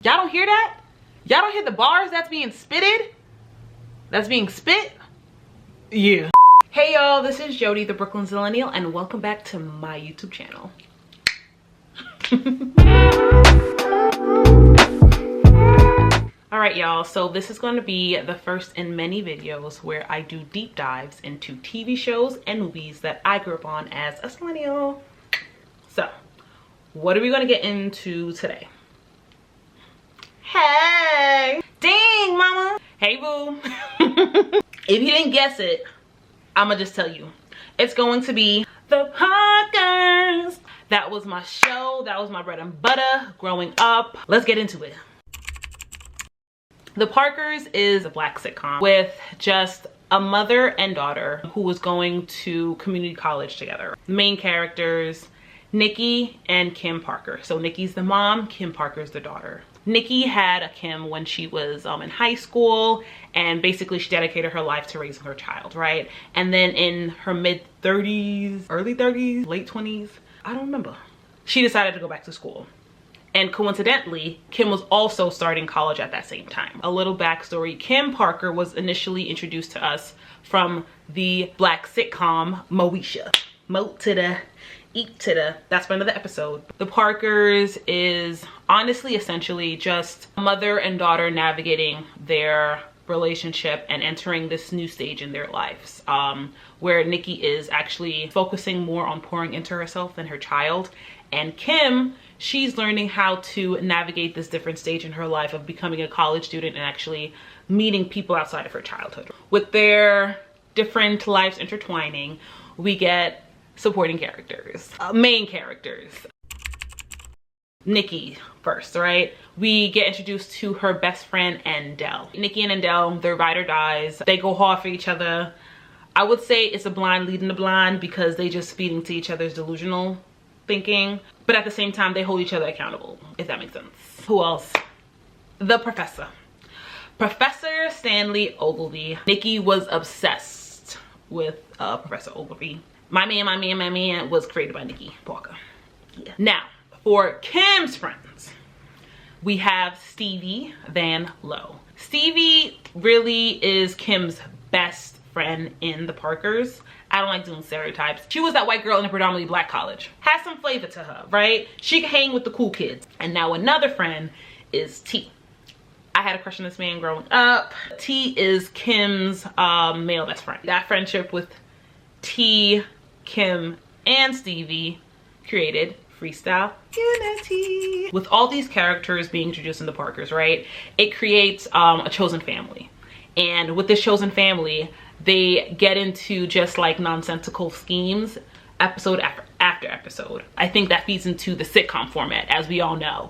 Y'all don't hear that? Y'all don't hear the bars that's being spitted? That's being spit? Yeah. Hey y'all, this is Jody, the Brooklyn Zillennial, and welcome back to my YouTube channel. Alright y'all, so this is going to be the first in many videos where I do deep dives into TV shows and movies that I grew up on as a Zillennial. So, what are we going to get into today? Hey! Dang, mama! Hey, boo! If you didn't guess it, I'ma just tell you. It's going to be The Parkers! That was my show. That was my bread and butter growing up. Let's get into it. The Parkers is a Black sitcom with just a mother and daughter who was going to community college together. The main characters, Nikki and Kim Parker. So Nikki's the mom, Kim Parker's the daughter. Nikki had a Kim when she was in high school, and basically she dedicated her life to raising her child, right? And then in her mid-30s, early 30s, late 20s, I don't remember, she decided to go back to school. And coincidentally, Kim was also starting college at that same time. A little backstory, Kim Parker was initially introduced to us from the Black sitcom Moesha. Mo to the eat to the, that's for another episode. The Parkers is honestly essentially just a mother and daughter navigating their relationship and entering this new stage in their lives, where Nikki is actually focusing more on pouring into herself than her child, and Kim, she's learning how to navigate this different stage in her life of becoming a college student and actually meeting people outside of her childhood. With their different lives intertwining, we get supporting characters, main characters. Nikki first, right? We get introduced to her best friend, Endel. Nikki and Endel, their ride or dies. They go hard for each other. I would say it's a blind leading the blind because they just feed into each other's delusional thinking. But at the same time, they hold each other accountable, if that makes sense. Who else? The professor. Professor Stanley Ogilvy. Nikki was obsessed with Professor Ogilvy. My man was created by Nikki Parker. Yeah. Now, for Kim's friends, we have Stevie Van Lowe. Stevie really is Kim's best friend in the Parkers. I don't like doing stereotypes. She was that white girl in a predominantly Black college. Has some flavor to her, right? She can hang with the cool kids. And now another friend is T. I had a crush on this man growing up. T is Kim's male best friend. That friendship with T, Kim, and Stevie created Freestyle Unity. With all these characters being introduced in the Parkers, right, it creates a chosen family. And with this chosen family, they get into just like nonsensical schemes episode after episode. I think that feeds into the sitcom format, as we all know.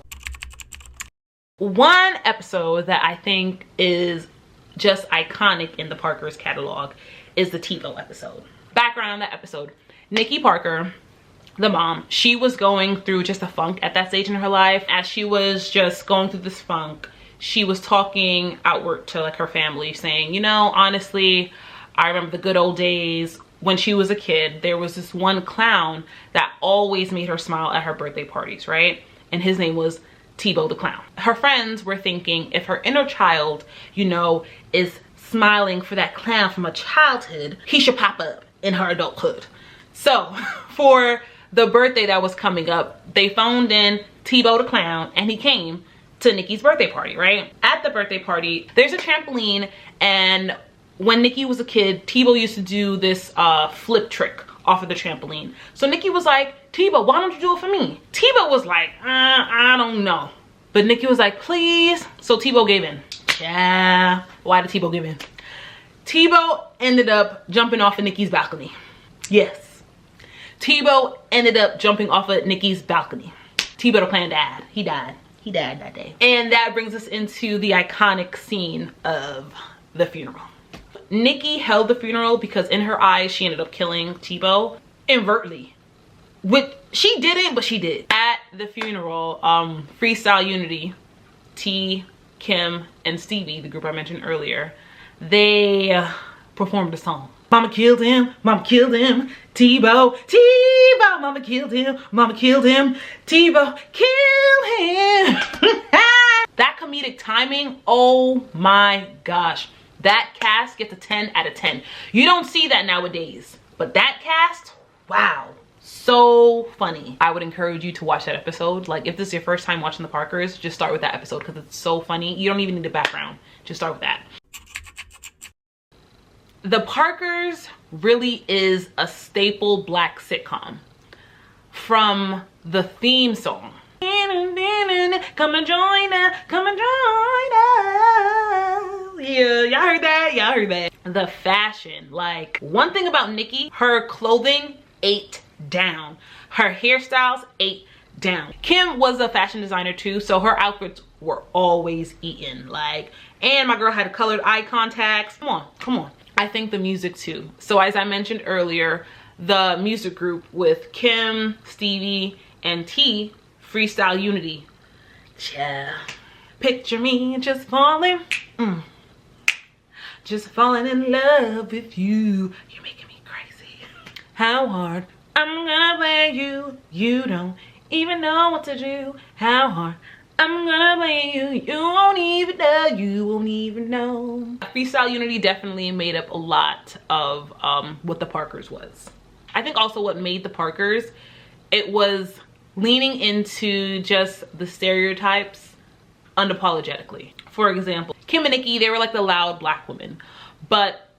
One episode that I think is just iconic in the Parkers catalog is the TiVo episode. Background on that episode: Nikki Parker, the mom, she was going through just a funk at that stage in her life. As she was just going through this funk, she was talking outward to like her family, saying, you know, honestly, I remember the good old days when she was a kid. There was this one clown that always made her smile at her birthday parties, right? And his name was Tebow the Clown. Her friends were thinking if her inner child, you know, is smiling for that clown from her childhood, he should pop up in her adulthood. So for the birthday that was coming up, they phoned in Tebow the Clown and he came to Nikki's birthday party, right? At the birthday party, there's a trampoline, and when Nikki was a kid, Tebow used to do this flip trick off of the trampoline. So Nikki was like, Tebow, why don't you do it for me? Tebow was like, I don't know. But Nikki was like, please. So Tebow gave in. Yeah. Why did Tebow give in? Tebow ended up jumping off of Nikki's balcony. Yes. Tebow ended up jumping off of Nikki's balcony. Tebow the Clown died. He died. He died that day. And that brings us into the iconic scene of the funeral. Nikki held the funeral because in her eyes, she ended up killing Tebow overtly. She didn't, but she did. At the funeral, Freestyle Unity, T, Kim, and Stevie, the group I mentioned earlier, they performed a song. Mama killed him, mama killed him, Tebow, Tebow, mama killed him, Tebow, kill him. comedic timing, oh my gosh. That cast gets a 10 out of 10. You don't see that nowadays, but that cast, wow. So funny. I would encourage you to watch that episode. Like, if this is your first time watching the Parkers, just start with that episode because it's so funny. You don't even need a background. Just start with that. The Parkers really is a staple Black sitcom. From the theme song. Come and join us, come and join us. Yeah, y'all heard that? Y'all heard that. The fashion, like, one thing about Nikki, her clothing ate down. Her hairstyles ate down. Kim was a fashion designer too, so her outfits were always eaten. Like, and my girl had colored eye contacts. Come on, come on. I think the music too. So as I mentioned earlier, the music group with Kim, Stevie, and T, Freestyle Unity. Yeah. Picture me just falling. Just falling in love with you. You're making me crazy. How hard I'm gonna play you. You don't even know what to do. How hard I'm gonna play you. You won't even know. You won't even know. Freestyle Unity definitely made up a lot of what the Parkers was. I think also what made the Parkers, it was leaning into just the stereotypes unapologetically. For example, Kim and Nikki, they were like the loud Black women. But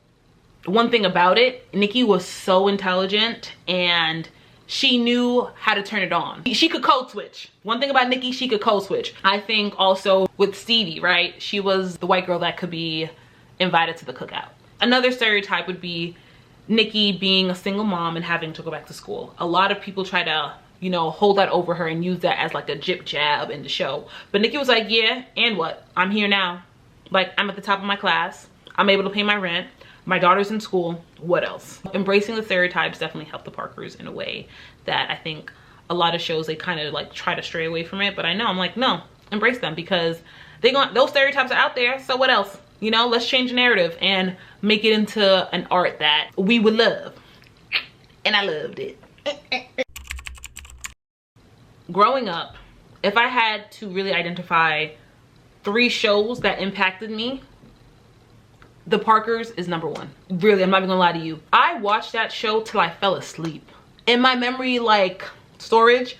one thing about it, Nikki was so intelligent and she knew how to turn it on. She could code switch. One thing about Nikki, she could code switch. I think also with Stevie, right? She was the white girl that could be invited to the cookout. Another stereotype would be Nikki being a single mom and having to go back to school. A lot of people try to, you know, hold that over her and use that as like a jib jab in the show. But Nikki was like, yeah, and what? I'm here now. Like, I'm at the top of my class. I'm able to pay my rent. My daughter's in school. What else? Embracing the stereotypes definitely helped the Parkers in a way that I think a lot of shows, they kind of like try to stray away from it. But I know, I'm like, no, embrace them because those stereotypes are out there. So what else? You know, let's change the narrative and make it into an art that we would love. And I loved it. Growing up, if I had to really identify 3 shows that impacted me, The Parkers is number 1. Really, I'm not even gonna lie to you. I watched that show till I fell asleep. In my memory, like, storage,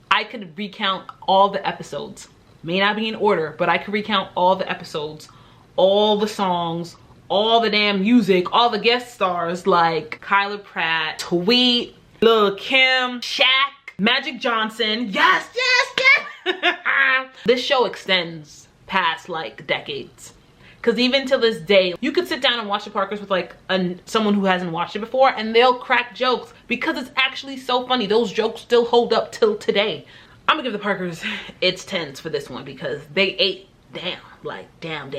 I could recount all the episodes. May not be in order, but I could recount all the episodes, all the songs, all the damn music, all the guest stars like Kyla Pratt, Tweet, Lil' Kim, Shaq, Magic Johnson. Yes, yes, yes. This show extends past like decades. Because even to this day, you could sit down and watch The Parkers with like someone who hasn't watched it before and they'll crack jokes because it's actually so funny. Those jokes still hold up till today. I'm gonna give The Parkers its 10s for this one because they ate down. Like, down.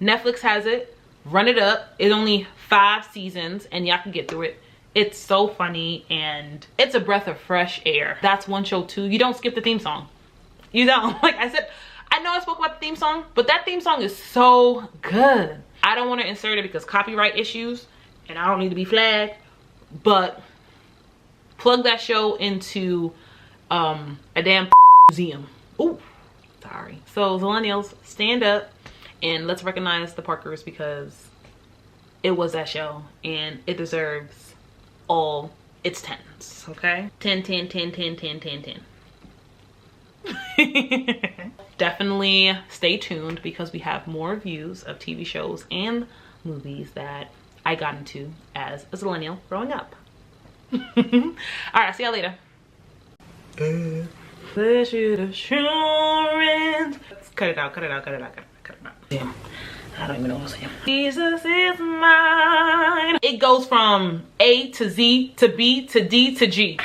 Netflix has it. Run It Up. It's only 5 seasons and y'all can get through it. It's so funny and it's a breath of fresh air. That's one show too. You don't skip the theme song. You don't. Like I said, I know I spoke about the theme song, but that theme song is so good. I don't want to insert it because copyright issues and I don't need to be flagged, but plug that show into a damn museum. Ooh, sorry. So Zillennials, stand up and let's recognize The Parkers because it was that show and it deserves all its 10s, okay? 10, 10, 10, 10, 10, 10, 10. Definitely stay tuned because we have more reviews of TV shows and movies that I got into as a Zillennial growing up. All right, see y'all later. Pleasure assurance. Cut it out. Damn, I don't even know what I'm saying. Jesus is mine. It goes from A to Z to B to D to G.